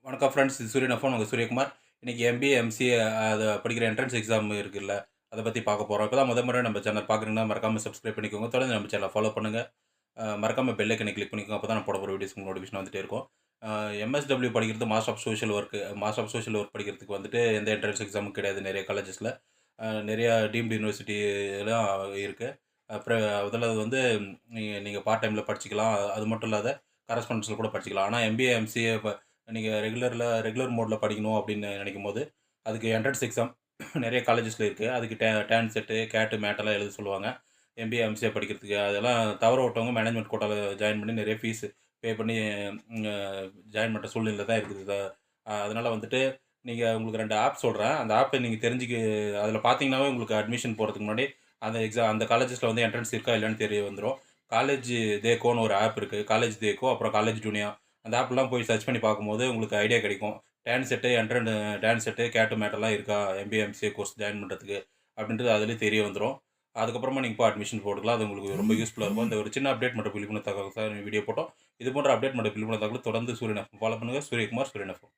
வணக்கம் ஃப்ரெண்ட்ஸ். இது சூரியன் எஃப்எம். உங்கள் சூரியகுமார். இன்றைக்கி எம்பிஏ, எம்சிஏ அது படிக்கிற என்ட்ரன்ஸ் எக்ஸாம் இருக்குல்ல, அதை பற்றி பார்க்க போகிறோம். இப்போ தான் முறை நம்ம சேனல் பார்க்குறீங்கன்னா மறக்காமல் சப்ஸ்கிரைப் பண்ணிக்கோங்க. தொடர்ந்து நம்ம சேனலை ஃபாலோ பண்ணுங்கள். மறக்காமல் பெல் ஐக்கனை கிளிக் பண்ணிக்கோங்க. அப்போ தான் நான் போட போகிற வீடியோஸ் நோட்டிஃபிகேஷன் வந்துட்டே இருக்கும். எம்எஸ்டபிள்யூ படிக்கிறது மாஸ்டர் ஆஃப் சோஷியல் ஒர்க் படிக்கிறதுக்கு வந்துட்டு எந்த என்ட்ரன்ஸ் எக்ஸாமும் கிடையாது நிறைய காலேஜஸில். நிறையா டீம்டு யூனிவர்சிட்டி எல்லாம் இருக்குது. அப்புறம் அதில் வந்து நீங்கள் பார்ட் டைமில் படிச்சிக்கலாம். அது மட்டும் இல்லாத கரஸ்பாண்டன்ஸில் கூட படிச்சிக்கலாம். ஆனால் எம்பிஏ, எம்சிஏ நீங்கள் ரெகுலர் மோடில் படிக்கணும் அப்படின்னு நினைக்கும்போது அதுக்கு என்ட்ரன்ஸ் எக்ஸாம் நிறைய காலேஜஸில் இருக்குது. அதுக்கு டேன் செட்டு, கேட்டு, மேட்டெல்லாம் எழுத சொல்லுவாங்க. எம்பிஏ, எம்சிஏ படிக்கிறதுக்கு அதெல்லாம் தவற விட்டவங்க மேனேஜ்மெண்ட் கோட்டாவில் ஜாயின் பண்ணி நிறைய ஃபீஸ் பே பண்ணி ஜாயின் பண்ணுற சூழ்நிலை தான் இருக்குது. அதனால் வந்துட்டு நீங்கள் உங்களுக்கு 2 ஆப் சொல்கிறேன். அந்த ஆப்பை நீங்கள் அதில் பார்த்தீங்கன்னாவே உங்களுக்கு அட்மிஷன் போகிறதுக்கு முன்னாடி அந்த காலேஜஸில் வந்து என்ட்ரன்ஸ் இருக்கா இல்லைன்னு தெரிய வந்துடும். காலேஜ் தேக்கோன்னு ஒரு ஆப் இருக்குது. காலேஜ் தேக்கோ, அப்புறம் காலேஜ் ஜூனியா. அந்த ஆப்லாம் போய் சர்ச் பண்ணி பார்க்கும்போது உங்களுக்கு ஐடியா கிடைக்கும். டான் செட்டு, கேட்டு மேட்டெல்லாம் இருக்கா எம்பிஏ, எம்சிஏ கோர்ஸ் ஜாயின் பண்ணுறதுக்கு அப்படின்றது அதிலே தெரிய வந்துடும். அதுக்கப்புறமா நீங்கள் போய் அட்மிஷன் போட்டுக்கலாம். அது உங்களுக்கு ரொம்ப யூஸ்ஃபுல்லாக இருக்கும். இந்த ஒரு சின்ன அப்டேட் மற்றும் விழிப்புணர்வு தகவல் வீடியோ போட்டோம். இது போன்ற அப்டேட் மற்றும் விழிப்புணர்வு தகவல் தொடர்ந்து சூரியன் எஃப்எம் ஃபாலோ பண்ணுங்கள். சூரியகுமார், சூரியன் எஃப்எம்.